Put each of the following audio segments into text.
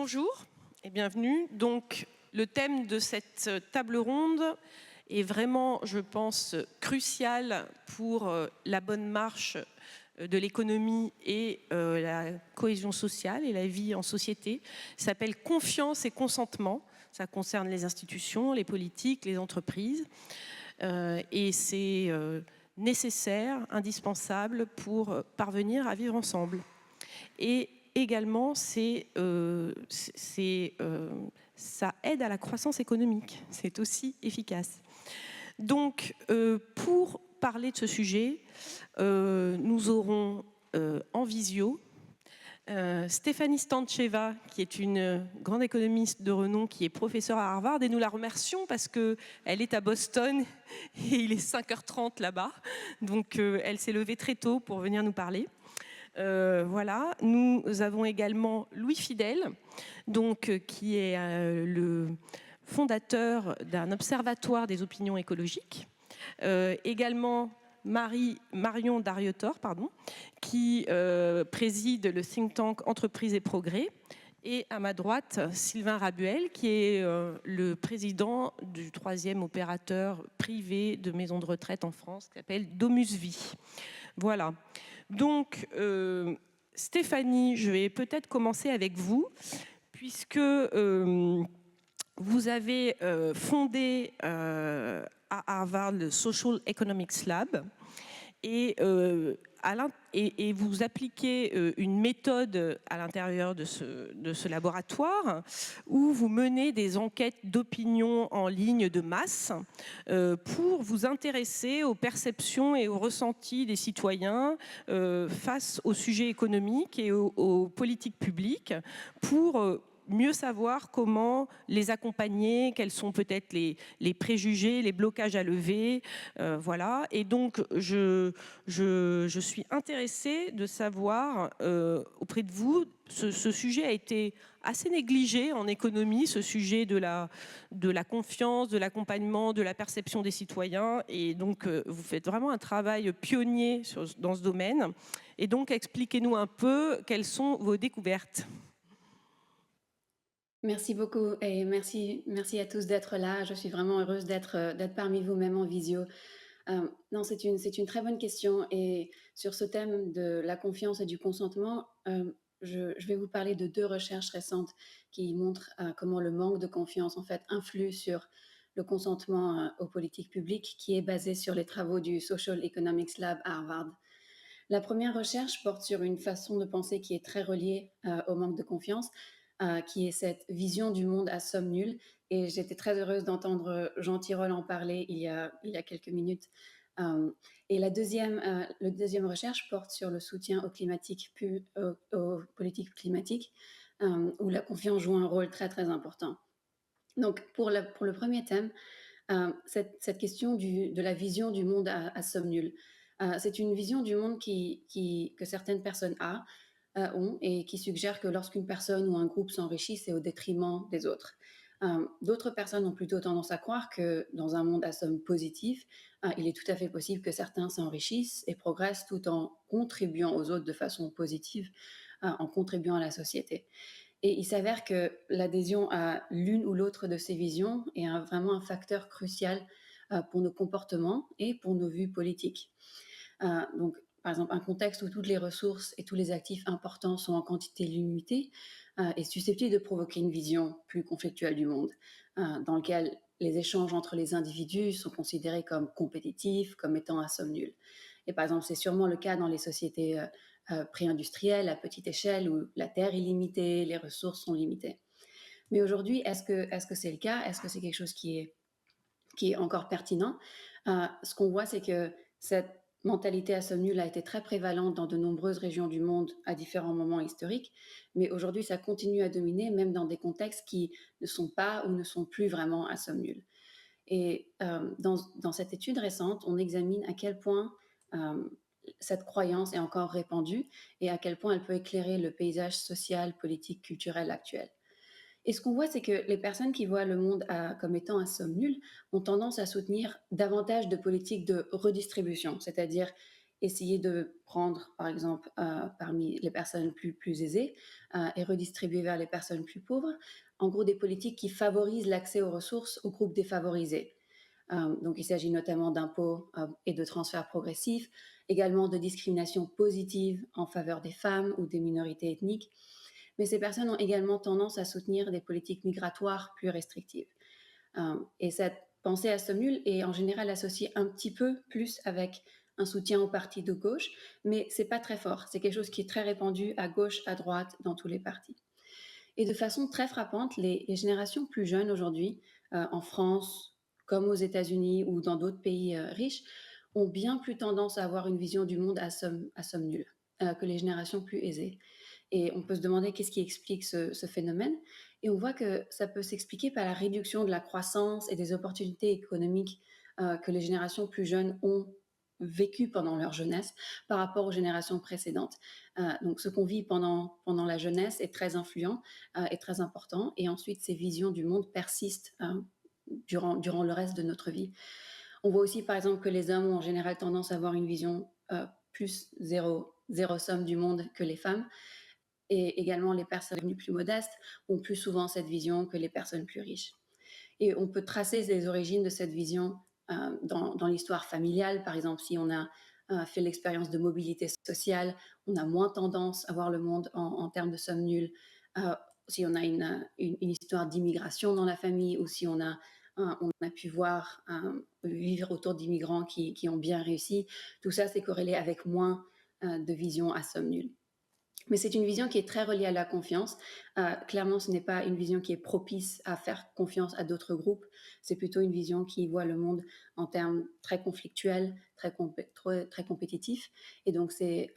Bonjour et bienvenue. Donc, le thème de cette table ronde est vraiment, je pense, crucial pour la bonne marche de l'économie et la cohésion sociale et la vie en société. Ça s'appelle confiance et consentement. Ça concerne les institutions, les politiques, les entreprises. Et c'est nécessaire, indispensable pour parvenir à vivre ensemble. Et également, ça aide à la croissance économique. C'est aussi efficace. Donc, pour parler de ce sujet, nous aurons en visio Stéphanie Stantcheva, qui est une grande économiste de renom, qui est professeure à Harvard, et nous la remercions parce qu'elle est à Boston et il est 5h30 là-bas. Donc, elle s'est levée très tôt pour venir nous parler. Voilà. Nous avons également Louis Fidel, donc, qui est le fondateur d'un observatoire des opinions écologiques. Également Marion Darietor, qui préside le think tank Entreprise et Progrès. Et à ma droite, Sylvain Rabuel, qui est le président du 3e opérateur privé de maisons de retraite en France, qui s'appelle Domus Vie. Voilà. Donc, Stéphanie, je vais peut-être commencer avec vous, puisque vous avez fondé à Harvard le Social Economics Lab et vous appliquez une méthode à l'intérieur de ce laboratoire où vous menez des enquêtes d'opinion en ligne de masse pour vous intéresser aux perceptions et aux ressentis des citoyens face aux sujets économiques et aux politiques publiques pour mieux savoir comment les accompagner, quels sont peut-être les préjugés, les blocages à lever, voilà. Et donc, je suis intéressée de savoir auprès de vous, ce sujet a été assez négligé en économie, ce sujet de la confiance, de l'accompagnement, de la perception des citoyens. Et donc, vous faites vraiment un travail pionnier dans ce domaine. Et donc, expliquez-nous un peu quelles sont vos découvertes. Merci beaucoup et merci à tous d'être là. Je suis vraiment heureuse d'être parmi vous, même en visio. Non, c'est une très bonne question et sur ce thème de la confiance et du consentement, je vais vous parler de 2 recherches récentes qui montrent comment le manque de confiance en fait influe sur le consentement aux politiques publiques, qui est basé sur les travaux du Social Economics Lab à Harvard. La première recherche porte sur une façon de penser qui est très reliée au manque de confiance, qui est cette vision du monde à somme nulle. Et j'étais très heureuse d'entendre Jean Tirole en parler il y a quelques minutes. Et le deuxième recherche porte sur le soutien aux politiques climatiques, où la confiance joue un rôle très très important. Donc pour le premier thème, cette question de la vision du monde à somme nulle. C'est une vision du monde que certaines personnes ont et qui suggère que lorsqu'une personne ou un groupe s'enrichit, c'est au détriment des autres. D'autres personnes ont plutôt tendance à croire que dans un monde à somme positive, il est tout à fait possible que certains s'enrichissent et progressent tout en contribuant aux autres de façon positive, en contribuant à la société. Et il s'avère que l'adhésion à l'une ou l'autre de ces visions est vraiment un facteur crucial pour nos comportements et pour nos vues politiques. Donc, par exemple, un contexte où toutes les ressources et tous les actifs importants sont en quantité limitée est susceptible de provoquer une vision plus conflictuelle du monde, dans lequel les échanges entre les individus sont considérés comme compétitifs, comme étant à somme nulle. Et par exemple, c'est sûrement le cas dans les sociétés pré-industrielles à petite échelle où la terre est limitée, les ressources sont limitées. Mais aujourd'hui, est-ce que c'est le cas? Est-ce que c'est quelque chose qui est encore pertinent? Ce qu'on voit, c'est que cette mentalité à somme nulle a été très prévalente dans de nombreuses régions du monde à différents moments historiques, mais aujourd'hui, ça continue à dominer, même dans des contextes qui ne sont pas ou ne sont plus vraiment à somme nulle. Et dans cette étude récente, on examine à quel point cette croyance est encore répandue et à quel point elle peut éclairer le paysage social, politique, culturel actuel. Et ce qu'on voit, c'est que les personnes qui voient le monde comme étant à somme nulle ont tendance à soutenir davantage de politiques de redistribution, c'est-à-dire essayer de prendre, par exemple, parmi les personnes plus aisées et redistribuer vers les personnes plus pauvres. En gros, des politiques qui favorisent l'accès aux ressources aux groupes défavorisés. Donc, il s'agit notamment d'impôts et de transferts progressifs, également de discrimination positive en faveur des femmes ou des minorités ethniques. Mais ces personnes ont également tendance à soutenir des politiques migratoires plus restrictives. Et cette pensée à somme nulle est en général associée un petit peu plus avec un soutien aux partis de gauche, mais c'est pas très fort. C'est quelque chose qui est très répandu à gauche, à droite, dans tous les partis. Et de façon très frappante, les générations plus jeunes aujourd'hui, en France, comme aux États-Unis ou dans d'autres pays riches, ont bien plus tendance à avoir une vision du monde à somme nulle que les générations plus aisées. Et on peut se demander qu'est-ce qui explique ce phénomène. Et on voit que ça peut s'expliquer par la réduction de la croissance et des opportunités économiques que les générations plus jeunes ont vécues pendant leur jeunesse par rapport aux générations précédentes. Donc ce qu'on vit pendant la jeunesse est très influent et très important. Et ensuite, ces visions du monde persistent durant le reste de notre vie. On voit aussi, par exemple, que les hommes ont en général tendance à avoir une vision plus zéro somme du monde que les femmes. Et également, les personnes devenues plus modestes ont plus souvent cette vision que les personnes plus riches. Et on peut tracer les origines de cette vision dans l'histoire familiale. Par exemple, si on a fait l'expérience de mobilité sociale, on a moins tendance à voir le monde en termes de somme nulle. Euh, si on a une histoire d'immigration dans la famille, ou si on a pu voir vivre autour d'immigrants qui ont bien réussi, tout ça, c'est corrélé avec moins de vision à somme nulle. Mais c'est une vision qui est très reliée à la confiance. Clairement, ce n'est pas une vision qui est propice à faire confiance à d'autres groupes. C'est plutôt une vision qui voit le monde en termes très conflictuels, très compétitifs. Et donc, c'est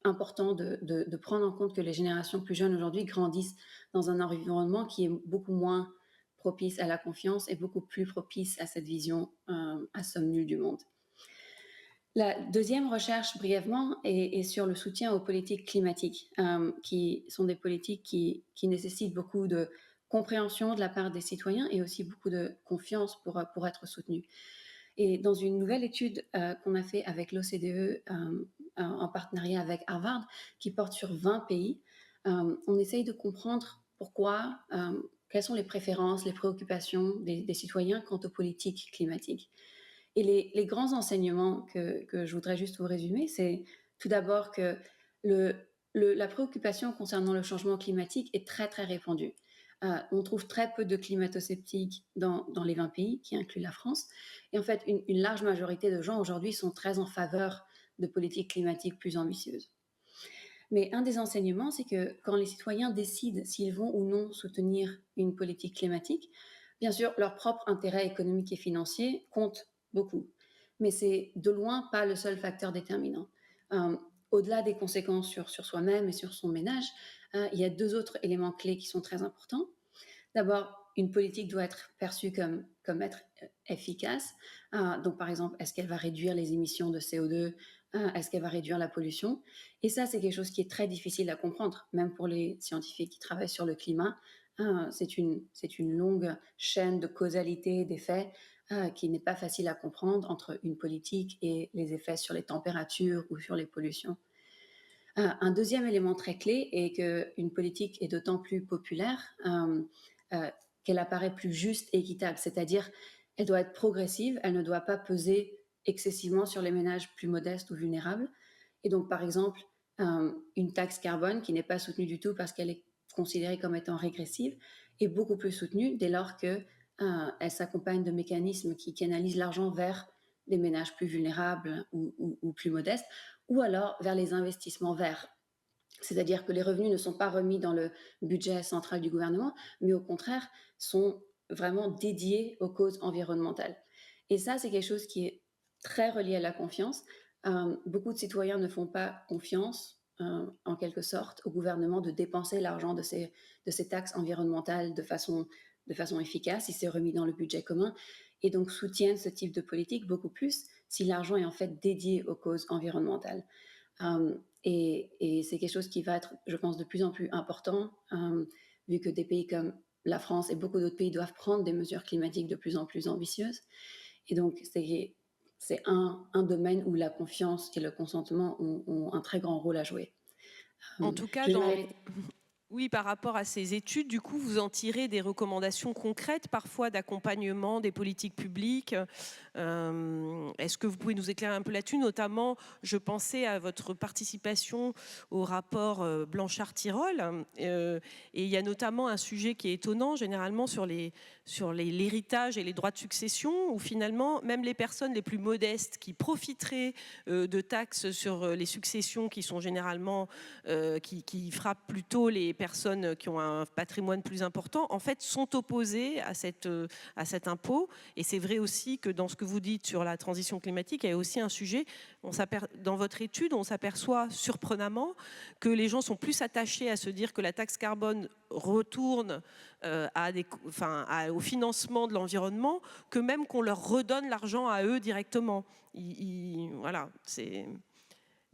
important de prendre en compte que les générations plus jeunes aujourd'hui grandissent dans un environnement qui est beaucoup moins propice à la confiance et beaucoup plus propice à cette vision à somme nulle du monde. La deuxième recherche, brièvement, est sur le soutien aux politiques climatiques, qui sont des politiques qui nécessitent beaucoup de compréhension de la part des citoyens et aussi beaucoup de confiance pour être soutenues. Et dans une nouvelle étude qu'on a fait avec l'OCDE en partenariat avec Harvard, qui porte sur 20 pays, on essaye de comprendre pourquoi, quelles sont les préférences, les préoccupations des citoyens quant aux politiques climatiques. Et les grands enseignements que je voudrais juste vous résumer, c'est tout d'abord que la préoccupation concernant le changement climatique est très, très répandue. On trouve très peu de climato-sceptiques dans les 20 pays, qui incluent la France. Et en fait, une large majorité de gens aujourd'hui sont très en faveur de politiques climatiques plus ambitieuses. Mais un des enseignements, c'est que quand les citoyens décident s'ils vont ou non soutenir une politique climatique, bien sûr, leur propre intérêt économique et financier compte beaucoup. Mais c'est de loin pas le seul facteur déterminant. Euh, Au-delà des conséquences sur soi-même et sur son ménage, il y a deux autres éléments clés qui sont très importants. D'abord, une politique doit être perçue comme être efficace. Donc, par exemple, est-ce qu'elle va réduire les émissions de CO2? Est-ce qu'elle va réduire la pollution? Et ça, c'est quelque chose qui est très difficile à comprendre, même pour les scientifiques qui travaillent sur le climat. C'est une longue chaîne de causalité d'effets qui n'est pas facile à comprendre entre une politique et les effets sur les températures ou sur les pollutions. Un deuxième élément très clé est qu'une politique est d'autant plus populaire euh, qu'elle apparaît plus juste et équitable, c'est-à-dire elle doit être progressive, elle ne doit pas peser excessivement sur les ménages plus modestes ou vulnérables. Et donc, par exemple, une taxe carbone qui n'est pas soutenue du tout parce qu'elle est considérée comme étant régressive est beaucoup plus soutenue dès lors qu'elle s'accompagne de mécanismes qui canalisent l'argent vers des ménages plus vulnérables ou plus modestes, ou alors vers les investissements verts. C'est-à-dire que les revenus ne sont pas remis dans le budget central du gouvernement, mais au contraire sont vraiment dédiés aux causes environnementales. Et ça, c'est quelque chose qui est très relié à la confiance. Beaucoup de citoyens ne font pas confiance, en quelque sorte, au gouvernement de dépenser l'argent de ces taxes environnementales de façon efficace, si c'est remis dans le budget commun, et donc soutiennent ce type de politique beaucoup plus si l'argent est en fait dédié aux causes environnementales. Et c'est quelque chose qui va être, je pense, de plus en plus important, vu que des pays comme la France et beaucoup d'autres pays doivent prendre des mesures climatiques de plus en plus ambitieuses. Et donc, c'est un domaine où la confiance et le consentement ont un très grand rôle à jouer. En tout cas, Je vais m'arrêter. oui, par rapport à ces études, du coup, vous en tirez des recommandations concrètes, parfois d'accompagnement des politiques publiques. Est-ce que vous pouvez nous éclairer un peu là-dessus? Notamment, je pensais à votre participation au rapport Blanchard-Tirole. Et il y a notamment un sujet qui est étonnant, généralement, sur l'héritage et les droits de succession, où finalement, même les personnes les plus modestes qui profiteraient de taxes sur les successions, qui sont généralement, qui frappent plutôt les personnes qui ont un patrimoine plus important, en fait, sont opposées à cet impôt. Et c'est vrai aussi que dans ce que vous dites sur la transition climatique, il y a aussi un sujet, dans votre étude, on s'aperçoit surprenamment que les gens sont plus attachés à se dire que la taxe carbone retourne au financement de l'environnement que même qu'on leur redonne l'argent à eux directement. Voilà, c'est...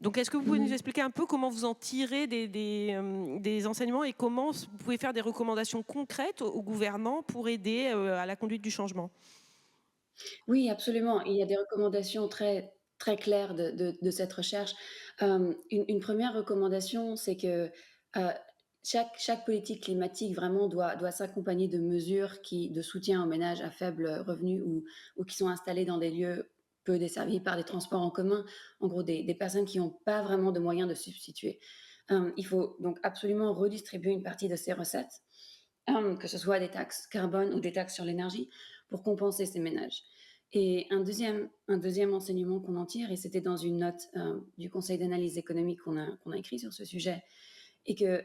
Donc, est-ce que vous pouvez nous expliquer un peu comment vous en tirez des enseignements et comment vous pouvez faire des recommandations concrètes aux gouvernants pour aider à la conduite du changement? Oui, absolument. Il y a des recommandations très, très claires de cette recherche. Une 1re recommandation, c'est que, heu, chaque politique climatique vraiment doit s'accompagner de mesures de soutien aux ménages à faible revenu ou qui sont installés dans des lieux peu desservis par des transports en commun. En gros, des personnes qui n'ont pas vraiment de moyens de substituer. Il faut donc absolument redistribuer une partie de ces recettes, que ce soit des taxes carbone ou des taxes sur l'énergie, pour compenser ces ménages. Et un deuxième enseignement qu'on en tire, et c'était dans une note du Conseil d'analyse économique qu'on a écrit sur ce sujet, est que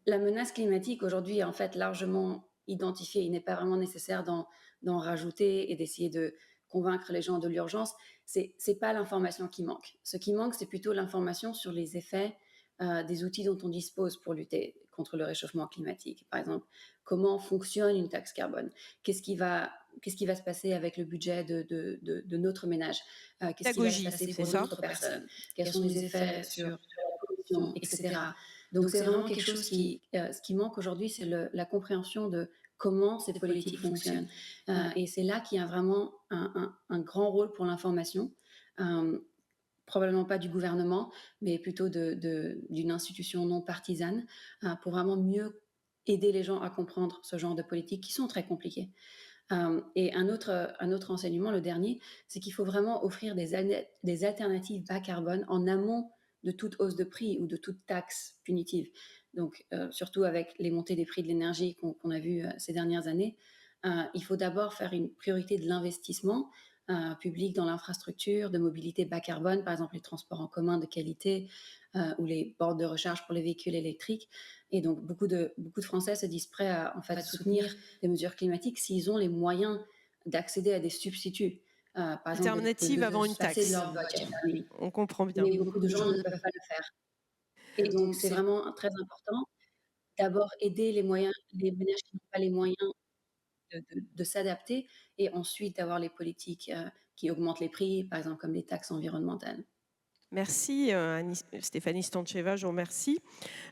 la menace climatique aujourd'hui est en fait largement identifiée. Il n'est pas vraiment nécessaire d'en rajouter et d'essayer de convaincre les gens de l'urgence. C'est pas l'information qui manque. Ce qui manque, c'est plutôt l'information sur les effets des outils dont on dispose pour lutter contre le réchauffement climatique. Par exemple, comment fonctionne une taxe carbone? Qu'est-ce qui va se passer avec le budget de notre ménage? Qu'est-ce qui va se Pédagogie, passer c'est pour ça? d'autres personnes? Quels sont les effets sur la pollution, etc. Donc c'est vraiment quelque chose ce qui manque aujourd'hui, c'est la compréhension de comment cette politique fonctionne. Et c'est là qu'il y a vraiment un grand rôle pour l'information. Euh, Probablement pas du gouvernement, mais plutôt d'une institution non partisane, pour vraiment mieux aider les gens à comprendre ce genre de politiques qui sont très compliquées. Et un autre enseignement, le dernier, c'est qu'il faut vraiment offrir des alternatives bas carbone en amont de toute hausse de prix ou de toute taxe punitive. Donc, surtout avec les montées des prix de l'énergie qu'on a vues ces dernières années, il faut d'abord faire une priorité de l'investissement public dans l'infrastructure de mobilité bas carbone, par exemple les transports en commun de qualité ou les bornes de recharge pour les véhicules électriques. Et donc, beaucoup de Français se disent prêts à en fait soutenir des mesures climatiques s'ils ont les moyens d'accéder à des substituts, par exemple Alternative de avant une se passer de taxe. leur budget family. On comprend bien. Mais beaucoup de gens ne peuvent pas le faire. Et donc, c'est vraiment très important d'abord aider les ménages qui n'ont pas les moyens de s'adapter et ensuite d'avoir les politiques qui augmentent les prix, par exemple comme les taxes environnementales. Merci Stéphanie Stancheva, je vous remercie.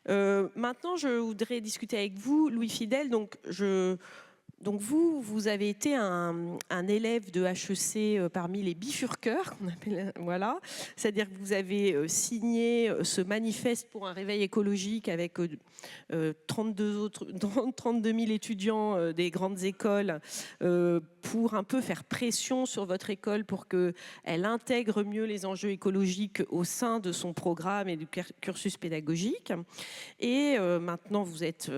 Maintenant, je voudrais discuter avec vous, Louis Fidel. Donc vous avez été un élève de HEC parmi les bifurqueurs, qu'on appelle, voilà. C'est-à-dire que vous avez signé ce manifeste pour un réveil écologique avec 32 000 étudiants des grandes écoles pour un peu faire pression sur votre école pour qu'elle intègre mieux les enjeux écologiques au sein de son programme et du cursus pédagogique. Et maintenant, vous êtes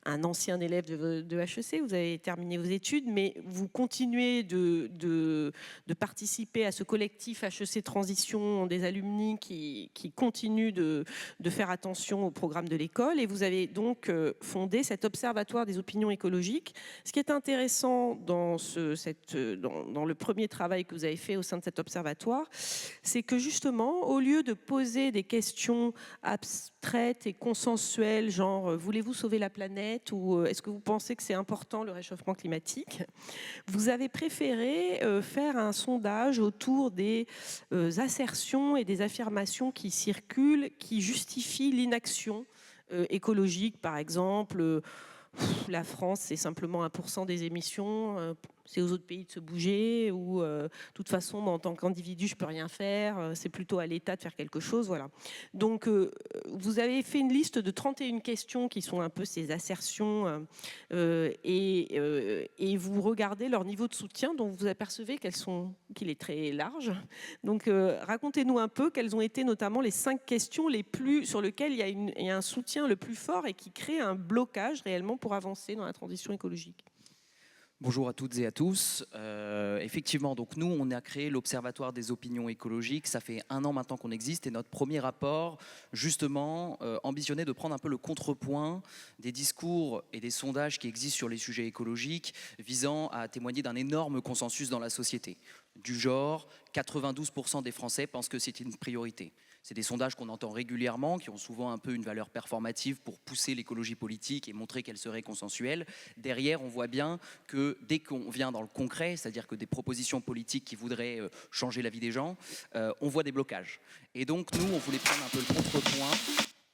un ancien élève de HEC, vous avez terminé vos études, mais vous continuez de participer à ce collectif HEC Transition des alumni qui continue de faire attention au programme de l'école. Et vous avez donc fondé cet observatoire des opinions écologiques. Ce qui est intéressant dans le premier travail que vous avez fait au sein de cet observatoire, c'est que justement, au lieu de poser des questions abstraites et consensuelles, genre voulez-vous sauver la planète ou est-ce que vous pensez que c'est important le réchauffement climatique, vous avez préféré faire un sondage autour des assertions et des affirmations qui circulent, qui justifient l'inaction écologique. Par exemple, la France, c'est simplement 1% des émissions. c'est aux autres pays de se bouger, ou de toute façon, moi, en tant qu'individu, je peux rien faire, c'est plutôt à l'État de faire quelque chose, voilà. Donc, vous avez fait une liste de 31 questions qui sont un peu ces assertions, et vous regardez leur niveau de soutien, dont vous apercevez qu'il est très large. Donc, racontez-nous un peu quelles ont été notamment les 5 questions sur lesquelles il y a un soutien le plus fort et qui crée un blocage réellement pour avancer dans la transition écologique. Bonjour à toutes et à tous. Effectivement, donc nous, on a créé l'Observatoire des opinions écologiques. Ça fait 1 an maintenant qu'on existe et notre premier rapport, justement, ambitionnait de prendre un peu le contrepoint des discours et des sondages qui existent sur les sujets écologiques, visant à témoigner d'un énorme consensus dans la société. Du genre, 92% des Français pensent que c'est une priorité. C'est des sondages qu'on entend régulièrement, qui ont souvent un peu une valeur performative pour pousser l'écologie politique et montrer qu'elle serait consensuelle. Derrière, on voit bien que dès qu'on vient dans le concret, c'est-à-dire que des propositions politiques qui voudraient changer la vie des gens, on voit des blocages. Et donc, nous, on voulait prendre un peu le contrepoint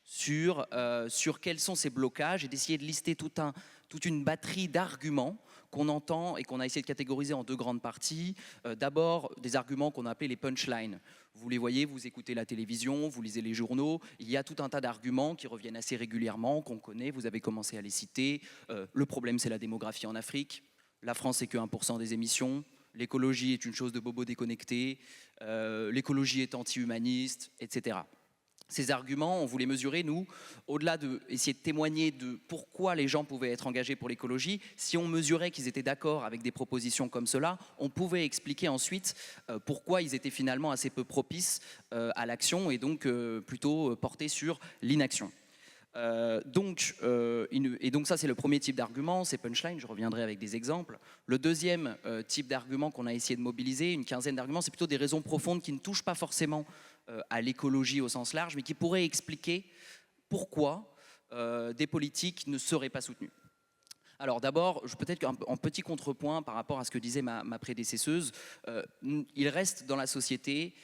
sur quels sont ces blocages et d'essayer de lister toute une batterie d'arguments qu'on entend et qu'on a essayé de catégoriser en 2 grandes parties. D'abord, des arguments qu'on a appelés les punchlines. Vous les voyez, vous écoutez la télévision, vous lisez les journaux, il y a tout un tas d'arguments qui reviennent assez régulièrement, qu'on connaît, vous avez commencé à les citer. Le problème, c'est la démographie en Afrique. La France, c'est que 1% des émissions. L'écologie est une chose de bobo déconnecté. L'écologie est anti-humaniste, etc. Ces arguments, on voulait mesurer, nous, au-delà d'essayer de témoigner de pourquoi les gens pouvaient être engagés pour l'écologie, si on mesurait qu'ils étaient d'accord avec des propositions comme cela, on pouvait expliquer ensuite pourquoi ils étaient finalement assez peu propices à l'action et donc plutôt portés sur l'inaction. Donc ça, c'est le premier type d'argument, c'est punchline, je reviendrai avec des exemples. Le deuxième type d'argument qu'on a essayé de mobiliser, une quinzaine d'arguments, c'est plutôt des raisons profondes qui ne touchent pas forcément à l'écologie au sens large, mais qui pourraient expliquer pourquoi des politiques ne seraient pas soutenues. Alors d'abord, peut-être en petit contrepoint par rapport à ce que disait ma prédécesseuse, il reste dans la société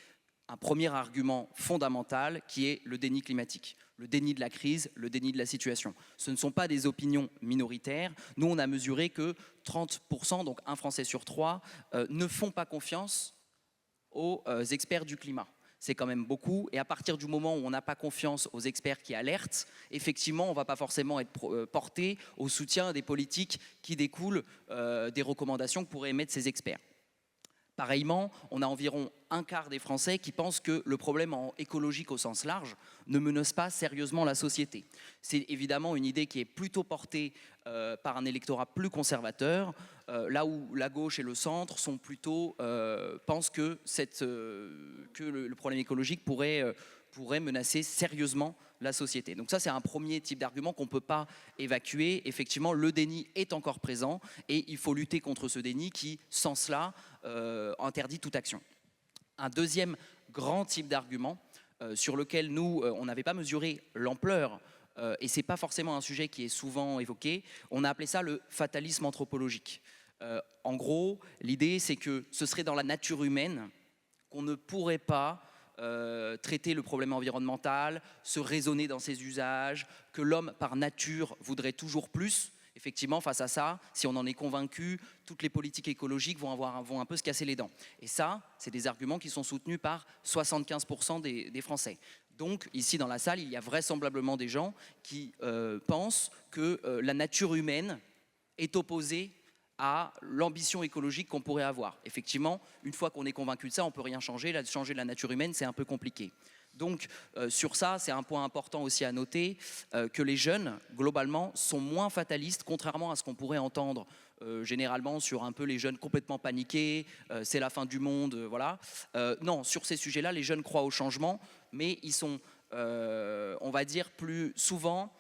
un premier argument fondamental qui est le déni climatique, le déni de la crise, le déni de la situation. Ce ne sont pas des opinions minoritaires. Nous, on a mesuré que 30%, donc 1 Français sur 3, ne font pas confiance aux experts du climat. C'est quand même beaucoup. Et à partir du moment où on n'a pas confiance aux experts qui alertent, effectivement, on ne va pas forcément être porté au soutien des politiques qui découlent des recommandations que pourraient émettre ces experts. Pareillement, on a environ 1/4 des Français qui pensent que le problème écologique au sens large ne menace pas sérieusement la société. C'est évidemment une idée qui est plutôt portée par un électorat plus conservateur, là où la gauche et le centre sont plutôt, pensent que le problème écologique pourrait menacer sérieusement la société. Donc ça, c'est un premier type d'argument qu'on ne peut pas évacuer. Effectivement, le déni est encore présent et il faut lutter contre ce déni qui, sans cela, interdit toute action. Un deuxième grand type d'argument sur lequel nous, on n'avait pas mesuré l'ampleur, et ce n'est pas forcément un sujet qui est souvent évoqué, on a appelé ça le fatalisme anthropologique. En gros, l'idée, c'est que ce serait dans la nature humaine qu'on ne pourrait pas traiter le problème environnemental, se raisonner dans ses usages, que l'homme par nature voudrait toujours plus. Effectivement, face à ça, si on en est convaincu, toutes les politiques écologiques vont un peu se casser les dents. Et ça, c'est des arguments qui sont soutenus par 75% des Français. Donc, ici dans la salle, il y a vraisemblablement des gens qui pensent que la nature humaine est opposée à l'ambition écologique qu'on pourrait avoir. Effectivement, une fois qu'on est convaincu de ça, on ne peut rien changer. Là, changer la nature humaine, c'est un peu compliqué. Donc, sur ça, c'est un point important aussi à noter, que les jeunes, globalement, sont moins fatalistes, contrairement à ce qu'on pourrait entendre généralement sur un peu les jeunes complètement paniqués, c'est la fin du monde, voilà. Non, sur ces sujets-là, les jeunes croient au changement, mais ils sont, on va dire, plus souvent...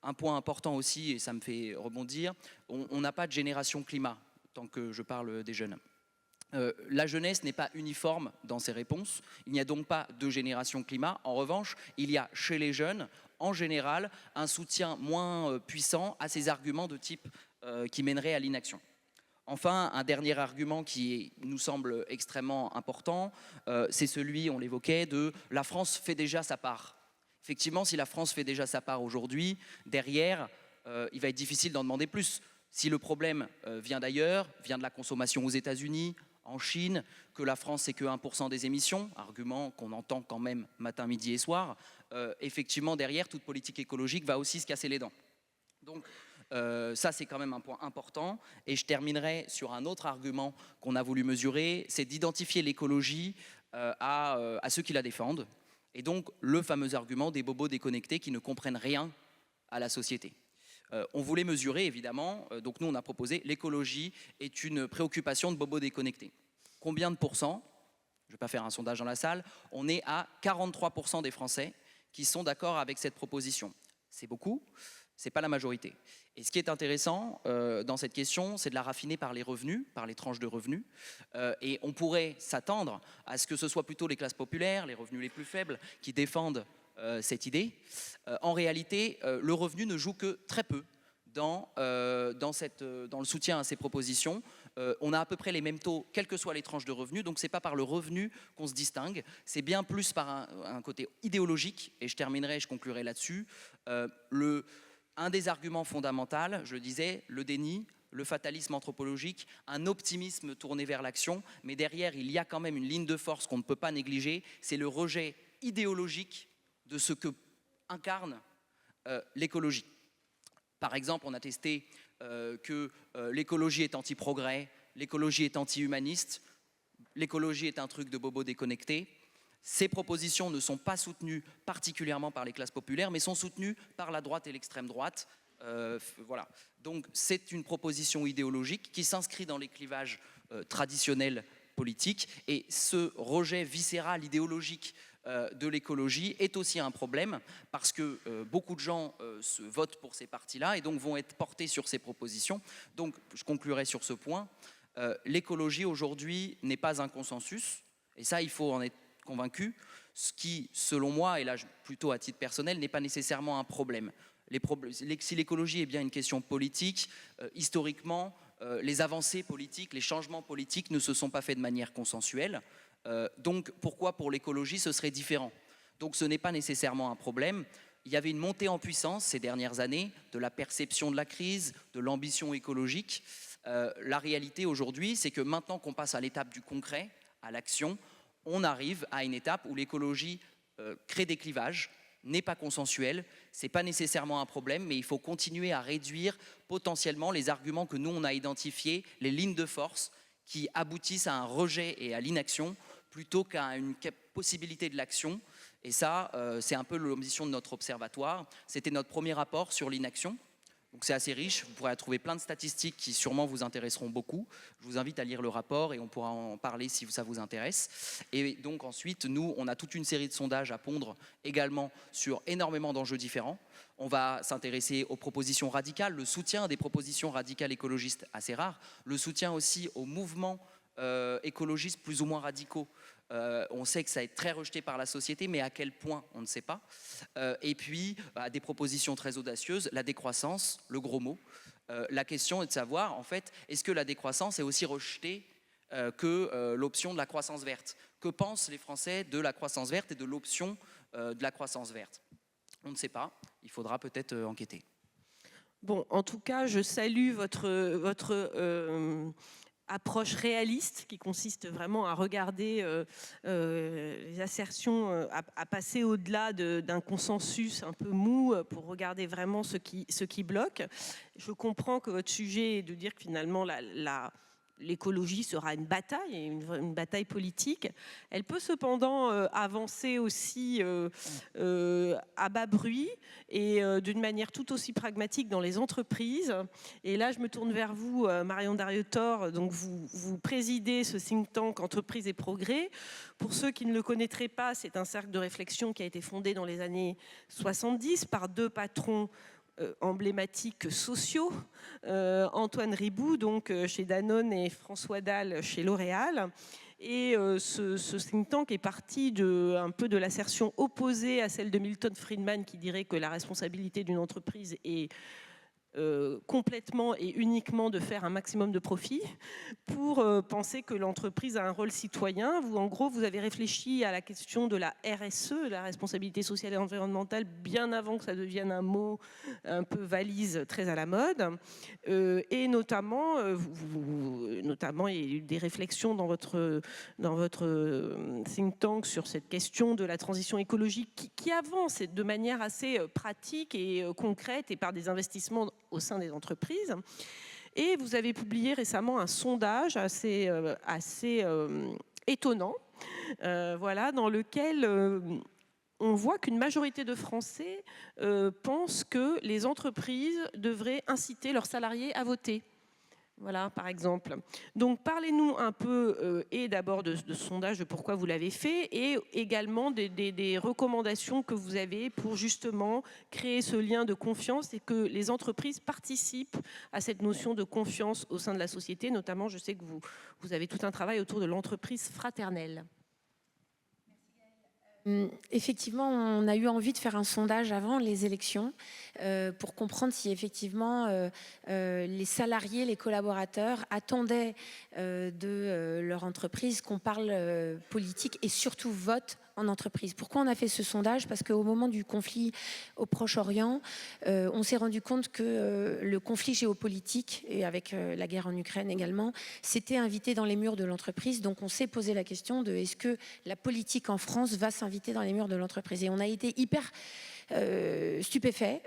un point important aussi, et ça me fait rebondir, on n'a pas de génération climat, tant que je parle des jeunes. La jeunesse n'est pas uniforme dans ses réponses, il n'y a donc pas de génération climat. En revanche, il y a chez les jeunes, en général, un soutien moins puissant à ces arguments de type qui mènerait à l'inaction. Enfin, un dernier argument qui nous semble extrêmement important, c'est celui, on l'évoquait, de la France fait déjà sa part. Effectivement, si la France fait déjà sa part aujourd'hui, derrière, il va être difficile d'en demander plus. Si le problème vient d'ailleurs, vient de la consommation aux États-Unis, en Chine, que la France c'est que 1% des émissions, argument qu'on entend quand même matin, midi et soir, effectivement derrière toute politique écologique va aussi se casser les dents. Donc ça c'est quand même un point important. Et je terminerai sur un autre argument qu'on a voulu mesurer, c'est d'identifier l'écologie à ceux qui la défendent. Et donc le fameux argument des bobos déconnectés qui ne comprennent rien à la société. On voulait mesurer évidemment, donc nous on a proposé l'écologie est une préoccupation de bobos déconnectés. Combien de pourcents? Je ne vais pas faire un sondage dans la salle. On est à 43% des Français qui sont d'accord avec cette proposition. C'est beaucoup, ce n'est pas la majorité. Et ce qui est intéressant dans cette question, c'est de la raffiner par les revenus, par les tranches de revenus. Et on pourrait s'attendre à ce que ce soit plutôt les classes populaires, les revenus les plus faibles, qui défendent cette idée. En réalité, le revenu ne joue que très peu dans le soutien à ces propositions. On a à peu près les mêmes taux, quelles que soient les tranches de revenus, donc ce n'est pas par le revenu qu'on se distingue, c'est bien plus par un côté idéologique, et je terminerai, je conclurai là-dessus. Un des arguments fondamentaux, je le disais, le déni, le fatalisme anthropologique, un optimisme tourné vers l'action, mais derrière, il y a quand même une ligne de force qu'on ne peut pas négliger, c'est le rejet idéologique de ce que incarne l'écologie. Par exemple, on a testé que l'écologie est anti-progrès, l'écologie est anti-humaniste, l'écologie est un truc de bobo déconnecté. Ces propositions ne sont pas soutenues particulièrement par les classes populaires, mais sont soutenues par la droite et l'extrême droite. Voilà. Donc c'est une proposition idéologique qui s'inscrit dans les clivages traditionnels politiques, et ce rejet viscéral idéologique de l'écologie est aussi un problème parce que beaucoup de gens votent pour ces partis-là et donc vont être portés sur ces propositions. Donc je conclurai sur ce point. L'écologie aujourd'hui n'est pas un consensus, et ça il faut en être convaincu, ce qui selon moi, et là plutôt à titre personnel, n'est pas nécessairement un problème. Si l'écologie est bien une question politique, historiquement les avancées politiques, les changements politiques ne se sont pas faits de manière consensuelle. Donc pourquoi pour l'écologie ce serait différent? Donc ce n'est pas nécessairement un problème. Il y avait une montée en puissance ces dernières années de la perception de la crise, de l'ambition écologique. La réalité aujourd'hui, c'est que maintenant qu'on passe à l'étape du concret, à l'action, on arrive à une étape où l'écologie crée des clivages, n'est pas consensuelle, ce n'est pas nécessairement un problème, mais il faut continuer à réduire potentiellement les arguments que nous on a identifiés, les lignes de force qui aboutissent à un rejet et à l'inaction, plutôt qu'à une possibilité de l'action. Et ça, c'est un peu l'ambition de notre observatoire. C'était notre premier rapport sur l'inaction. Donc c'est assez riche, vous pourrez trouver plein de statistiques qui sûrement vous intéresseront beaucoup. Je vous invite à lire le rapport et on pourra en parler si ça vous intéresse. Et donc ensuite, nous, on a toute une série de sondages à pondre également sur énormément d'enjeux différents. On va s'intéresser aux propositions radicales, le soutien à des propositions radicales écologistes assez rares, le soutien aussi aux mouvements écologistes plus ou moins radicaux. On sait que ça va être très rejeté par la société, mais à quel point, on ne sait pas. Et puis, des propositions très audacieuses, la décroissance, le gros mot. La question est de savoir, en fait, est-ce que la décroissance est aussi rejetée que l'option de la croissance verte? Que pensent les Français de la croissance verte et de l'option de la croissance verte? On ne sait pas, il faudra peut-être enquêter. Bon, en tout cas, je salue votre approche réaliste qui consiste vraiment à regarder les assertions, à passer au-delà d'un consensus un peu mou pour regarder vraiment ce qui bloque. Je comprends que votre sujet est de dire que finalement l'écologie sera une bataille, une bataille politique. Elle peut cependant avancer aussi à bas bruit et d'une manière tout aussi pragmatique dans les entreprises. Et là, je me tourne vers vous, Marion Darrieutor. Donc, vous présidez ce think tank Entreprises et Progrès. Pour ceux qui ne le connaîtraient pas, c'est un cercle de réflexion qui a été fondé dans les années 70 par deux patrons emblématiques sociaux, Antoine Riboud donc chez Danone et François Dalle chez L'Oréal. Et ce think tank est parti un peu de l'assertion opposée à celle de Milton Friedman qui dirait que la responsabilité d'une entreprise est complètement et uniquement de faire un maximum de profit pour penser que l'entreprise a un rôle citoyen. Vous, en gros, vous avez réfléchi à la question de la RSE, la responsabilité sociale et environnementale, bien avant que ça devienne un mot un peu valise très à la mode. Et notamment, notamment, il y a eu des réflexions dans votre think tank sur cette question de la transition écologique qui avance de manière assez pratique et concrète et par des investissements au sein des entreprises. Et vous avez publié récemment un sondage assez étonnant, voilà, dans lequel on voit qu'une majorité de Français pensent que les entreprises devraient inciter leurs salariés à voter. Voilà, par exemple. Donc, parlez-nous un peu, et d'abord de ce sondage, de pourquoi vous l'avez fait, et également des recommandations que vous avez pour justement créer ce lien de confiance et que les entreprises participent à cette notion de confiance au sein de la société. Notamment, je sais que vous avez tout un travail autour de l'entreprise fraternelle. Effectivement, on a eu envie de faire un sondage avant les élections pour comprendre si effectivement les salariés, les collaborateurs attendaient de leur entreprise qu'on parle politique et surtout vote en entreprise. Pourquoi on a fait ce sondage? Parce qu'au moment du conflit au Proche-Orient, on s'est rendu compte que le conflit géopolitique, et avec la guerre en Ukraine également, s'était invité dans les murs de l'entreprise. Donc on s'est posé la question de est-ce que la politique en France va s'inviter dans les murs de l'entreprise? Et on a été hyper stupéfait.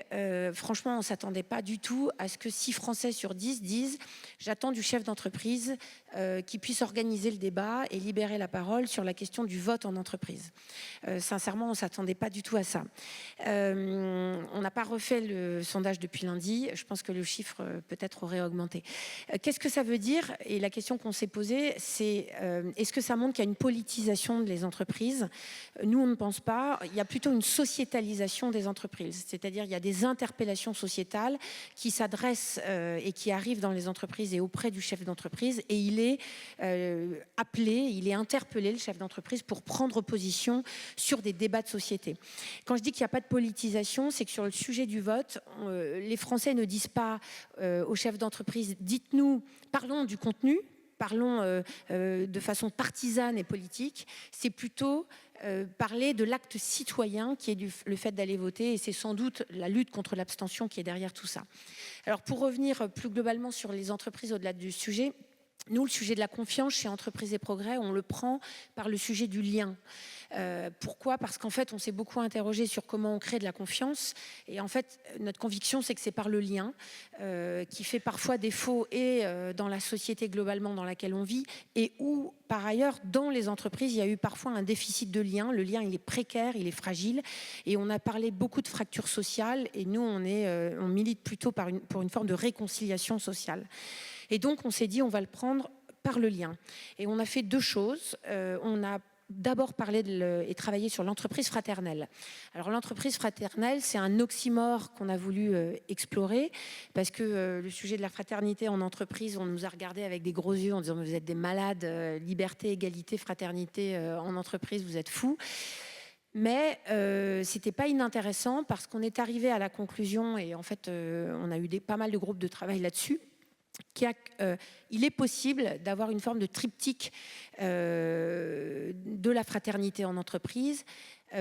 Franchement, on ne s'attendait pas du tout à ce que 6 Français sur 10 disent « j'attends du chef d'entreprise qui puisse organiser le débat et libérer la parole sur la question du vote en entreprise ». Sincèrement, on ne s'attendait pas du tout à ça. On n'a pas refait le sondage depuis lundi. Je pense que le chiffre peut-être aurait augmenté. Qu'est-ce que ça veut dire? Et la question qu'on s'est posée, c'est est-ce que ça montre qu'il y a une politisation des entreprises? Nous, on ne pense pas. Il y a plutôt une sociétalisation des entreprises. C'est-à-dire il y a des interpellations sociétales qui s'adressent et qui arrivent dans les entreprises et auprès du chef d'entreprise. Et il est appelé, il est interpellé, le chef d'entreprise, pour prendre position sur des débats de société. Quand je dis qu'il n'y a pas de politisation, c'est que sur le sujet du vote, les Français ne disent pas au chef d'entreprise « dites-nous, parlons du contenu », parlons de façon partisane et politique, c'est plutôt parler de l'acte citoyen qui est le fait d'aller voter, et c'est sans doute la lutte contre l'abstention qui est derrière tout ça. Alors pour revenir plus globalement sur les entreprises au-delà du sujet, nous, le sujet de la confiance chez Entreprises et Progrès, on le prend par le sujet du lien. Pourquoi? Parce qu'en fait, on s'est beaucoup interrogé sur comment on crée de la confiance. Et en fait, notre conviction, c'est que c'est par le lien qui fait parfois défaut et dans la société globalement dans laquelle on vit et où, par ailleurs, dans les entreprises, il y a eu parfois un déficit de lien. Le lien, il est précaire, il est fragile. Et on a parlé beaucoup de fractures sociales. Et nous, on milite plutôt pour une forme de réconciliation sociale. Et donc, on s'est dit, on va le prendre par le lien. Et on a fait 2 choses. On a d'abord parlé et travaillé sur l'entreprise fraternelle. Alors, l'entreprise fraternelle, c'est un oxymore qu'on a voulu explorer parce que le sujet de la fraternité en entreprise, on nous a regardé avec des gros yeux en disant « vous êtes des malades, liberté, égalité, fraternité en entreprise, vous êtes fous ». Mais c'était pas inintéressant parce qu'on est arrivé à la conclusion, et en fait, on a eu pas mal de groupes de travail là-dessus, il est possible d'avoir une forme de triptyque de la fraternité en entreprise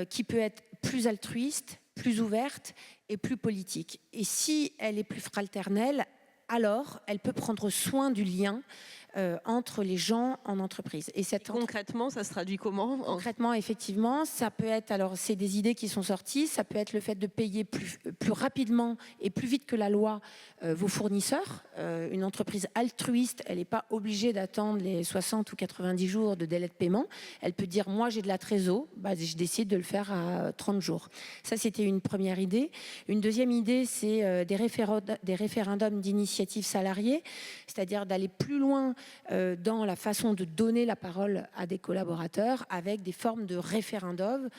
qui peut être plus altruiste, plus ouverte et plus politique. Et si elle est plus fraternelle, alors elle peut prendre soin du lien entre les gens en entreprise. Et concrètement, ça se traduit comment? Concrètement, effectivement, ça peut être, alors c'est des idées qui sont sorties, ça peut être le fait de payer plus rapidement et plus vite que la loi vos fournisseurs. Une entreprise altruiste, elle n'est pas obligée d'attendre les 60 ou 90 jours de délai de paiement. Elle peut dire, moi j'ai de la trésor, je décide de le faire à 30 jours. Ça, c'était une première idée. Une deuxième idée, c'est des référendums d'initiative salariée, c'est-à-dire d'aller plus loin dans la façon de donner la parole à des collaborateurs avec des formes de référendum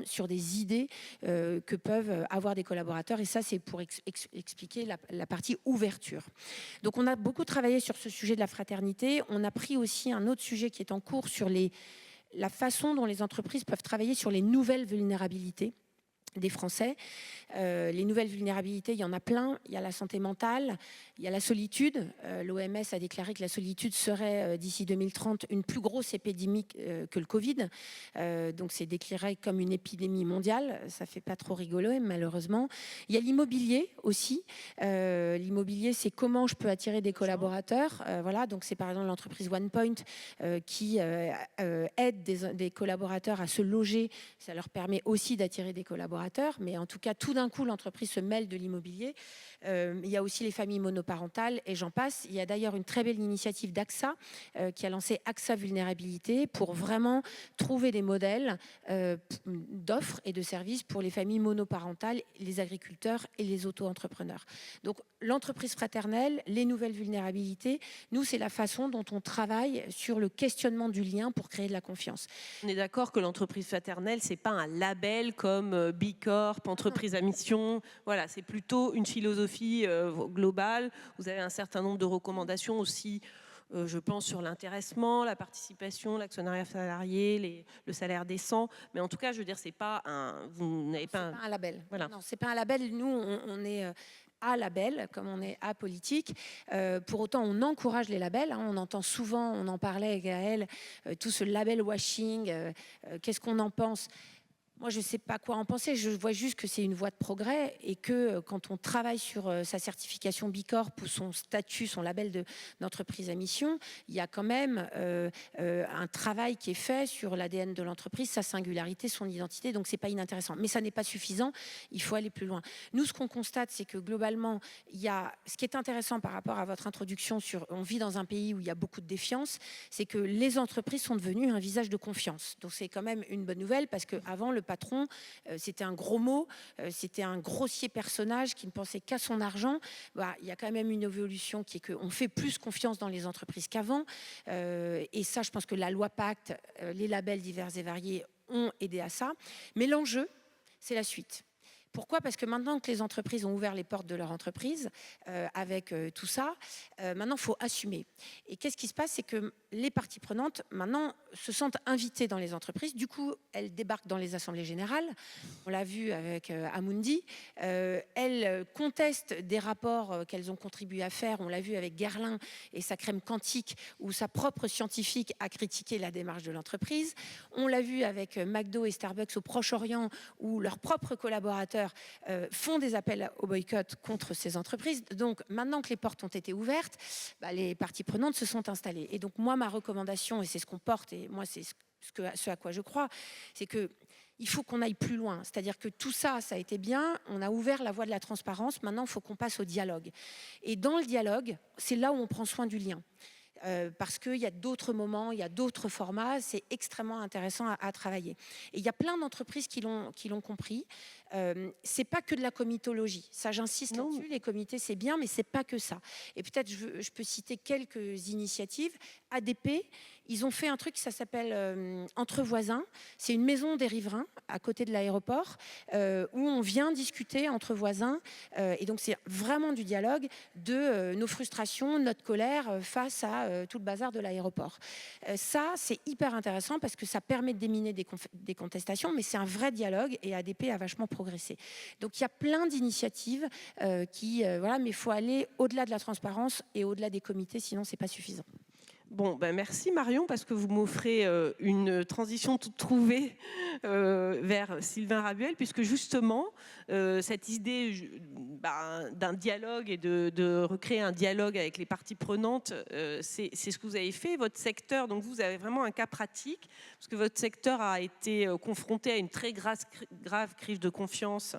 sur des idées que peuvent avoir des collaborateurs. Et ça, c'est pour expliquer la partie ouverture. Donc, on a beaucoup travaillé sur ce sujet de la fraternité. On a pris aussi un autre sujet qui est en cours sur la façon dont les entreprises peuvent travailler sur les nouvelles vulnérabilités. des Français. Les nouvelles vulnérabilités, il y en a plein. Il y a la santé mentale, il y a la solitude. L'OMS a déclaré que la solitude serait, d'ici 2030, une plus grosse épidémie que le Covid. Donc c'est déclaré comme une épidémie mondiale. Ça fait pas trop rigoler, malheureusement. Il y a l'immobilier aussi. L'immobilier, c'est comment je peux attirer des collaborateurs. Voilà, donc c'est par exemple l'entreprise OnePoint qui aide des collaborateurs à se loger. Ça leur permet aussi d'attirer des collaborateurs. Mais en tout cas, tout d'un coup, l'entreprise se mêle de l'immobilier. Il y a aussi les familles monoparentales et j'en passe. Il y a d'ailleurs une très belle initiative d'AXA qui a lancé AXA Vulnérabilité pour vraiment trouver des modèles d'offres et de services pour les familles monoparentales, les agriculteurs et les auto-entrepreneurs. Donc, l'entreprise fraternelle, les nouvelles vulnérabilités, nous, c'est la façon dont on travaille sur le questionnement du lien pour créer de la confiance. On est d'accord que l'entreprise fraternelle, c'est pas un label comme Bicorp, entreprise à mission. Voilà, c'est plutôt une philosophie globale. Vous avez un certain nombre de recommandations aussi, je pense, sur l'intéressement, la participation, l'actionnariat salarié, le salaire décent. Mais en tout cas, je veux dire, c'est pas un. Vous n'avez pas, pas un label. Voilà. Non, c'est pas un label. Nous, on est à label, comme on est apolitique. Pour autant, on encourage les labels. Hein. On entend souvent, on en parlait avec Gaëlle, tout ce label washing. Qu'est-ce qu'on en pense ? Moi, je ne sais pas quoi en penser. Je vois juste que c'est une voie de progrès et que quand on travaille sur sa certification Bicorp ou son statut, son label d'entreprise à mission, il y a quand même un travail qui est fait sur l'ADN de l'entreprise, sa singularité, son identité. Donc, ce n'est pas inintéressant. Mais ça n'est pas suffisant. Il faut aller plus loin. Nous, ce qu'on constate, c'est que globalement, il y a ce qui est intéressant par rapport à votre introduction sur on vit dans un pays où il y a beaucoup de défiance, c'est que les entreprises sont devenues un visage de confiance. Donc, c'est quand même une bonne nouvelle parce qu'avant, le patron, c'était un gros mot, c'était un grossier personnage qui ne pensait qu'à son argent. Bah, il y a quand même une évolution qui est qu'on fait plus confiance dans les entreprises qu'avant. Et ça, je pense que la loi Pacte, les labels divers et variés ont aidé à ça. Mais l'enjeu, c'est la suite. Pourquoi ? Parce que maintenant que les entreprises ont ouvert les portes de leur entreprise, avec tout ça, maintenant, il faut assumer. Et qu'est-ce qui se passe ? C'est que les parties prenantes, maintenant, se sentent invitées dans les entreprises. Du coup, elles débarquent dans les assemblées générales. On l'a vu avec Amundi. Elles contestent des rapports qu'elles ont contribué à faire. On l'a vu avec Guerlain et sa crème quantique, où sa propre scientifique a critiqué la démarche de l'entreprise. On l'a vu avec McDo et Starbucks au Proche-Orient, où leurs propres collaborateurs font des appels au boycott contre ces entreprises. Donc, maintenant que les portes ont été ouvertes, les parties prenantes se sont installées. Et donc, moi, ma recommandation, et c'est ce qu'on porte, et moi, c'est ce à quoi je crois, c'est que il faut qu'on aille plus loin. C'est-à-dire que tout ça, ça a été bien, on a ouvert la voie de la transparence, maintenant, il faut qu'on passe au dialogue. Et dans le dialogue, c'est là où on prend soin du lien. Parce qu'il y a d'autres moments, il y a d'autres formats, c'est extrêmement intéressant à travailler. Et il y a plein d'entreprises qui l'ont compris. C'est pas que de la comitologie, ça j'insiste là-dessus, les comités c'est bien, mais c'est pas que ça. Et peut-être je peux citer quelques initiatives. ADP, ils ont fait un truc, ça s'appelle Entre voisins. C'est une maison des riverains à côté de l'aéroport où on vient discuter entre voisins. Et donc c'est vraiment du dialogue de nos frustrations, notre colère face à tout le bazar de l'aéroport. Ça, c'est hyper intéressant parce que ça permet de déminer des contestations, mais c'est un vrai dialogue et ADP a vachement progressé. Donc il y a plein d'initiatives voilà, mais il faut aller au-delà de la transparence et au-delà des comités, sinon c'est pas suffisant. Bon, merci Marion, parce que vous m'offrez une transition toute trouvée vers Sylvain Rabuel, puisque justement, cette idée d'un dialogue et de recréer un dialogue avec les parties prenantes, c'est ce que vous avez fait. Votre secteur, donc vous avez vraiment un cas pratique, parce que votre secteur a été confronté à une très grave crise de confiance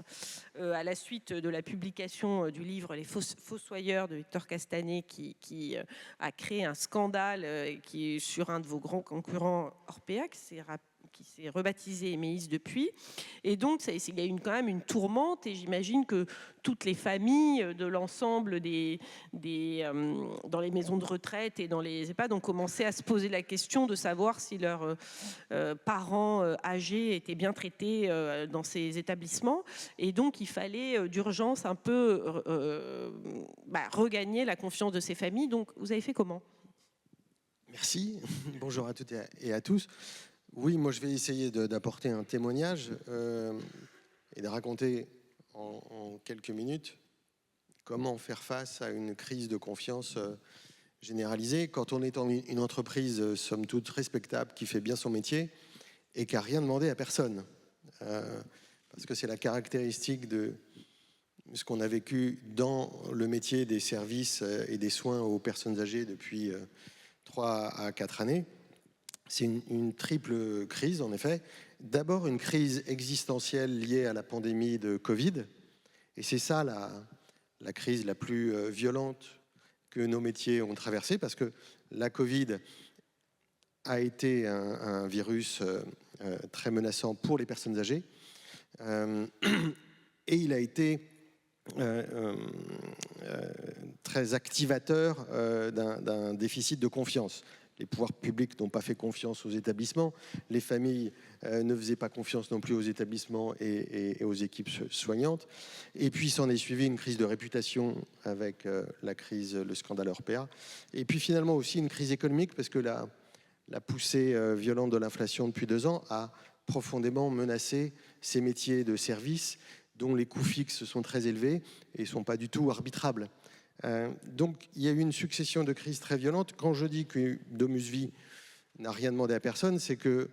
à la suite de la publication du livre Les Fossoyeurs de Victor Castanet, qui a créé un scandale qui est sur un de vos grands concurrents, Orpea, qui s'est rebaptisé Emeis depuis. Et donc, il y a quand même une tourmente, et j'imagine que toutes les familles de l'ensemble dans les maisons de retraite et dans les EHPAD ont commencé à se poser la question de savoir si leurs parents âgés étaient bien traités dans ces établissements. Et donc, il fallait d'urgence un peu regagner la confiance de ces familles. Donc, vous avez fait comment ? Merci. Bonjour à toutes et à tous. Oui, moi je vais essayer d'apporter un témoignage. et de raconter en quelques minutes comment faire face à une crise de confiance généralisée quand on est dans une entreprise, somme toute, respectable, qui fait bien son métier et qui n'a rien demandé à personne. Parce que c'est la caractéristique de ce qu'on a vécu dans le métier des services et des soins aux personnes âgées depuis 3 à 4 années. C'est une triple crise, en effet. D'abord, une crise existentielle liée à la pandémie de Covid. Et c'est ça la crise la plus violente que nos métiers ont traversée, parce que la Covid a été un virus très menaçant pour les personnes âgées. Et il a été très activateur d'un déficit de confiance. Les pouvoirs publics n'ont pas fait confiance aux établissements, les familles ne faisaient pas confiance non plus aux établissements et aux équipes soignantes. Et puis s'en est suivi une crise de réputation avec la crise, le scandale Orpea. Et puis finalement aussi une crise économique, parce que la poussée violente de l'inflation depuis 2 ans a profondément menacé ces métiers de service dont les coûts fixes sont très élevés et ne sont pas du tout arbitrables. Donc il y a eu une succession de crises très violentes. Quand je dis que DomusVi n'a rien demandé à personne, c'est que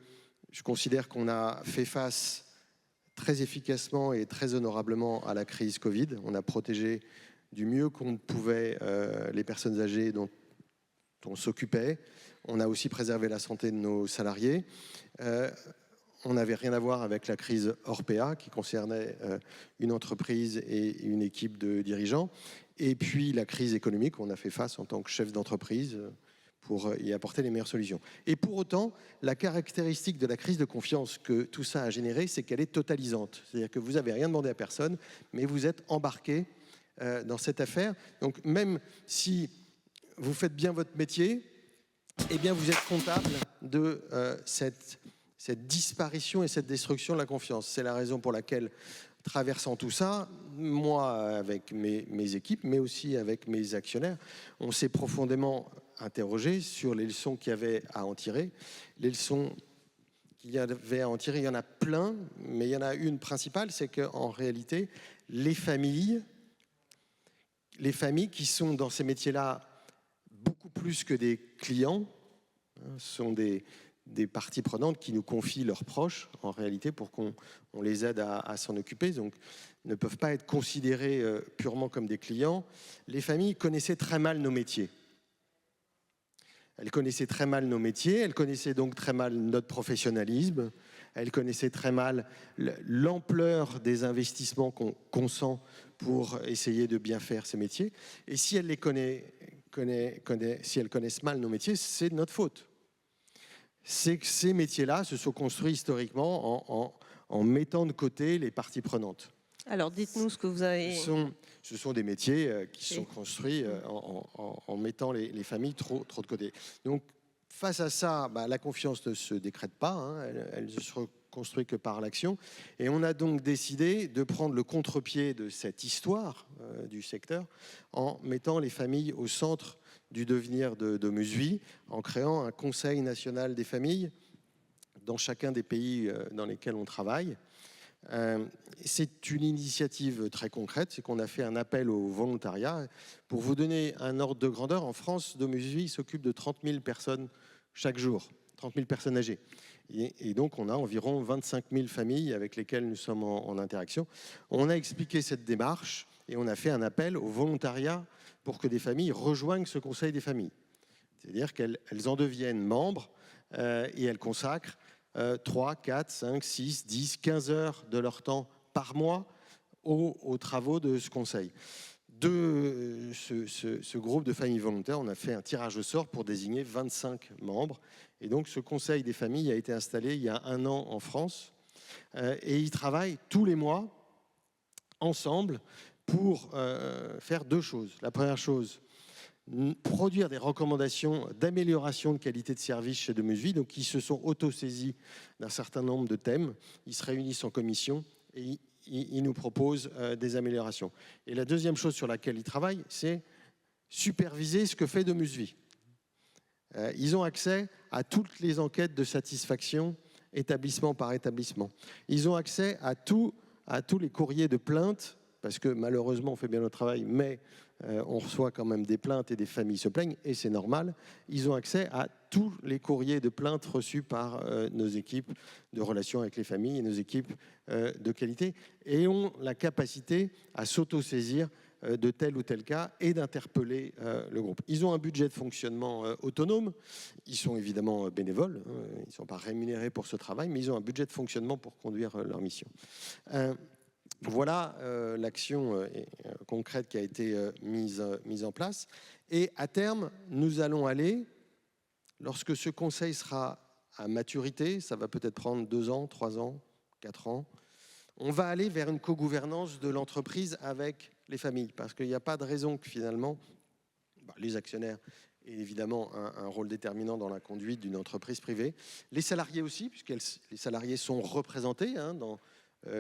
je considère qu'on a fait face très efficacement et très honorablement à la crise Covid. On a protégé du mieux qu'on pouvait les personnes âgées dont on s'occupait. On a aussi préservé la santé de nos salariés. On n'avait rien à voir avec la crise Orpea qui concernait une entreprise et une équipe de dirigeants. Et puis la crise économique, on a fait face en tant que chef d'entreprise pour y apporter les meilleures solutions. Et pour autant, la caractéristique de la crise de confiance que tout ça a généré, c'est qu'elle est totalisante. C'est-à-dire que vous n'avez rien demandé à personne, mais vous êtes embarqué dans cette affaire. Donc même si vous faites bien votre métier, eh bien vous êtes comptable de cette disparition et cette destruction de la confiance. C'est la raison pour laquelle, traversant tout ça, moi, avec mes équipes, mais aussi avec mes actionnaires, on s'est profondément interrogé sur les leçons qu'il y avait à en tirer. Les leçons qu'il y avait à en tirer, il y en a plein, mais il y en a une principale, c'est qu'en réalité, les familles qui sont dans ces métiers-là beaucoup plus que des clients, sont des parties prenantes qui nous confient leurs proches, en réalité, pour qu'on les aide à s'en occuper. Donc, ne peuvent pas être considérés purement comme des clients. Les familles connaissaient très mal nos métiers. Elles connaissaient très mal nos métiers, elles connaissaient donc très mal notre professionnalisme, elles connaissaient très mal l'ampleur des investissements qu'on consent pour essayer de bien faire ces métiers. Et si elles si elles connaissent mal nos métiers, c'est de notre faute. C'est que ces métiers-là se sont construits historiquement en mettant de côté les parties prenantes. Alors, dites-nous ce que vous avez... Ce sont des métiers qui sont construits en mettant les familles trop de côté. Donc, face à ça, la confiance ne se décrète pas, elle ne se construit que par l'action. Et on a donc décidé de prendre le contre-pied de cette histoire du secteur en mettant les familles au centre du devenir de DomusVi, en créant un Conseil national des familles dans chacun des pays dans lesquels on travaille. C'est une initiative très concrète, c'est qu'on a fait un appel au volontariat. Pour vous donner un ordre de grandeur, en France, DomusVi s'occupe de 30 000 personnes chaque jour, 30 000 personnes âgées. Et donc, on a environ 25 000 familles avec lesquelles nous sommes en interaction. On a expliqué cette démarche et on a fait un appel au volontariat pour que des familles rejoignent ce conseil des familles. C'est-à-dire qu'elles en deviennent membres et elles consacrent 3, 4, 5, 6, 10, 15 heures de leur temps par mois aux travaux de ce conseil. De ce groupe de familles volontaires, on a fait un tirage au sort pour désigner 25 membres. Et donc ce conseil des familles a été installé il y a 1 an en France. Et ils travaillent tous les mois ensemble pour faire 2 choses. La première chose, produire des recommandations d'amélioration de qualité de service chez DomusVi. Donc, ils se sont auto-saisis d'un certain nombre de thèmes. Ils se réunissent en commission et ils nous proposent des améliorations. Et la deuxième chose sur laquelle ils travaillent, c'est superviser ce que fait DomusVi. Ils ont accès à toutes les enquêtes de satisfaction, établissement par établissement. Ils ont accès à tous à tous les courriers de plainte, parce que malheureusement on fait bien notre travail, mais on reçoit quand même des plaintes et des familles se plaignent, et c'est normal. Ils ont accès à tous les courriers de plainte reçus par nos équipes de relations avec les familles et nos équipes de qualité, et ont la capacité à s'auto-saisir de tel ou tel cas et d'interpeller le groupe. Ils ont un budget de fonctionnement autonome. Ils sont évidemment bénévoles, hein, ils ne sont pas rémunérés pour ce travail, mais ils ont un budget de fonctionnement pour conduire leur mission. Voilà l'action concrète qui a été mise en place. Et à terme, nous allons aller, lorsque ce conseil sera à maturité, ça va peut-être prendre 2 ans, 3 ans, 4 ans, on va aller vers une co-gouvernance de l'entreprise avec les familles, parce qu'il n'y a pas de raison que finalement, les actionnaires aient évidemment un rôle déterminant dans la conduite d'une entreprise privée, les salariés aussi, puisque les salariés sont représentés dans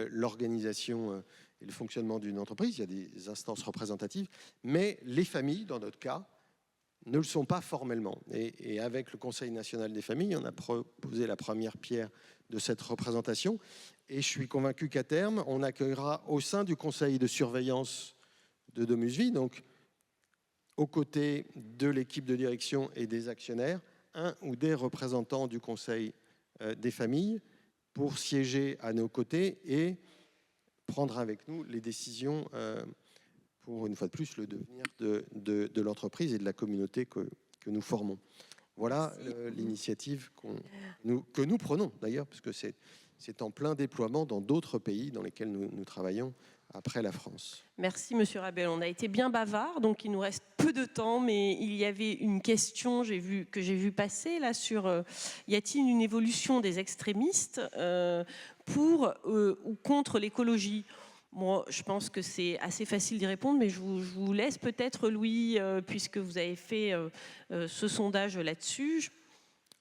l'organisation et le fonctionnement d'une entreprise, il y a des instances représentatives, mais les familles, dans notre cas, ne le sont pas formellement. Et avec le Conseil national des familles, on a posé la première pierre de cette représentation. Et je suis convaincu qu'à terme, on accueillera au sein du conseil de surveillance de DomusVi, donc aux côtés de l'équipe de direction et des actionnaires, un ou des représentants du conseil des familles pour siéger à nos côtés et prendre avec nous les décisions pour, une fois de plus, le devenir de l'entreprise et de la communauté que nous formons. Voilà l'initiative que nous prenons, d'ailleurs, parce que c'est en plein déploiement dans d'autres pays dans lesquels nous travaillons après la France. Merci Monsieur Rabel. On a été bien bavard, donc il nous reste peu de temps, mais il y avait une question que j'ai vu passer là sur y a-t-il une évolution des extrémistes pour ou contre l'écologie? Moi, je pense que c'est assez facile d'y répondre, mais je vous laisse peut-être, Louis, puisque vous avez fait ce sondage là-dessus.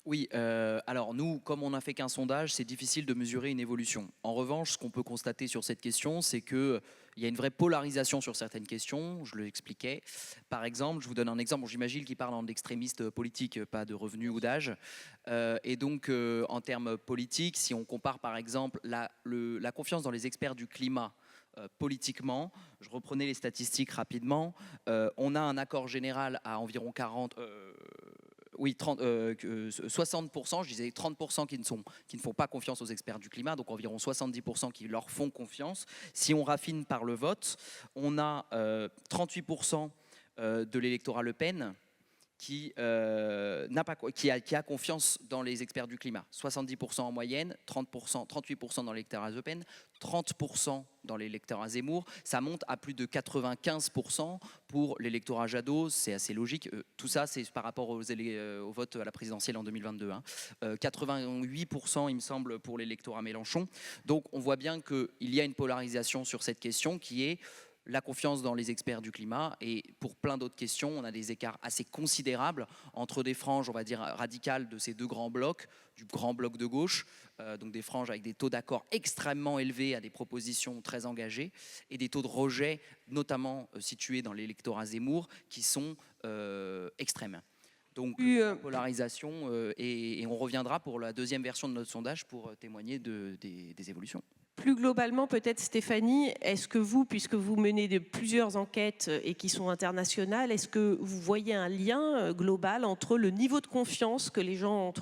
Oui, alors nous, comme on n'a fait qu'un sondage, c'est difficile de mesurer une évolution. En revanche, ce qu'on peut constater sur cette question, c'est qu'il y a une vraie polarisation sur certaines questions, je l'expliquais. Par exemple, je vous donne un exemple, bon, j'imagine qu'il parle d'extrémistes politiques, pas de revenus ou d'âge. Et donc, en termes politiques, si on compare par exemple la confiance dans les experts du climat, politiquement, je reprenais les statistiques rapidement, on a un accord général à environ 60%, je disais 30% qui ne font pas confiance aux experts du climat, donc environ 70% qui leur font confiance. Si on raffine par le vote, on a 38% de l'électorat Le Pen qui a confiance dans les experts du climat. 70% en moyenne, 38% dans l'électorat Le Pen, 30% dans l'électorat Zemmour. Ça monte à plus de 95% pour l'électorat Jadot. C'est assez logique. Tout ça, c'est par rapport au vote à la présidentielle en 2022. 88%, il me semble, pour l'électorat Mélenchon. Donc, on voit bien qu'il y a une polarisation sur cette question qui est la confiance dans les experts du climat, et pour plein d'autres questions, on a des écarts assez considérables entre des franges, on va dire, radicales de ces deux grands blocs, du grand bloc de gauche, donc des franges avec des taux d'accord extrêmement élevés à des propositions très engagées, et des taux de rejet, notamment situés dans l'électorat Zemmour, qui sont extrêmes. Donc, polarisation, et on reviendra pour la deuxième version de notre sondage pour témoigner des évolutions. Plus globalement, peut-être Stéphanie, est-ce que vous, puisque vous menez plusieurs enquêtes et qui sont internationales, est-ce que vous voyez un lien global entre le niveau de confiance que les gens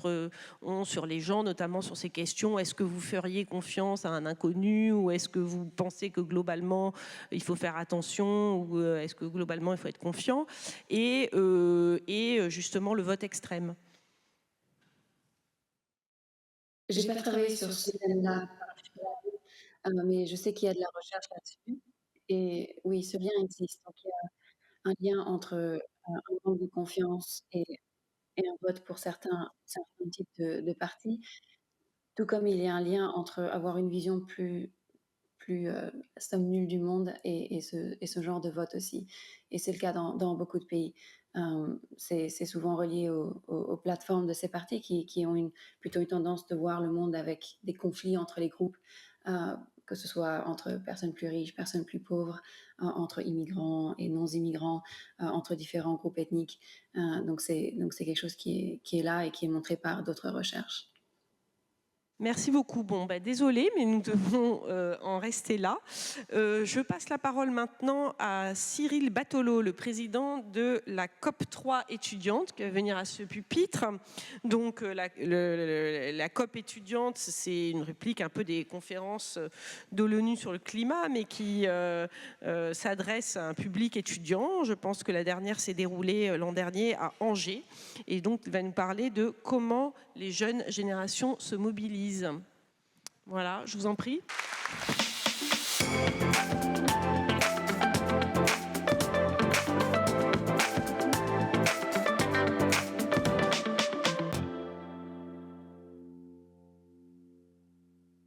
ont sur les gens, notamment sur ces questions? Est-ce que vous feriez confiance à un inconnu, ou est-ce que vous pensez que globalement il faut faire attention, ou est-ce que globalement il faut être confiant, et justement le vote extrême? J'ai pas travaillé sur ce thème-là, mais je sais qu'il y a de la recherche là-dessus. Et oui, ce lien existe. Donc il y a un lien entre un manque de confiance et un vote pour certains types de partis, tout comme il y a un lien entre avoir une vision plus somme nulle du monde et ce genre de vote aussi. Et c'est le cas dans beaucoup de pays. C'est souvent relié aux plateformes de ces partis qui ont plutôt une tendance de voir le monde avec des conflits entre les groupes, que ce soit entre personnes plus riches, personnes plus pauvres, entre immigrants et non-immigrants, entre différents groupes ethniques. Donc c'est quelque chose qui est là et qui est montré par d'autres recherches. Merci beaucoup. Bon, désolé, mais nous devons en rester là. Je passe la parole maintenant à Cyril Batolo, le président de la COP3 étudiante, qui va venir à ce pupitre. Donc, la COP étudiante, c'est une réplique un peu des conférences de l'ONU sur le climat, mais qui s'adresse à un public étudiant. Je pense que la dernière s'est déroulée l'an dernier à Angers. Et donc, il va nous parler de comment les jeunes générations se mobilisent. Voilà, je vous en prie.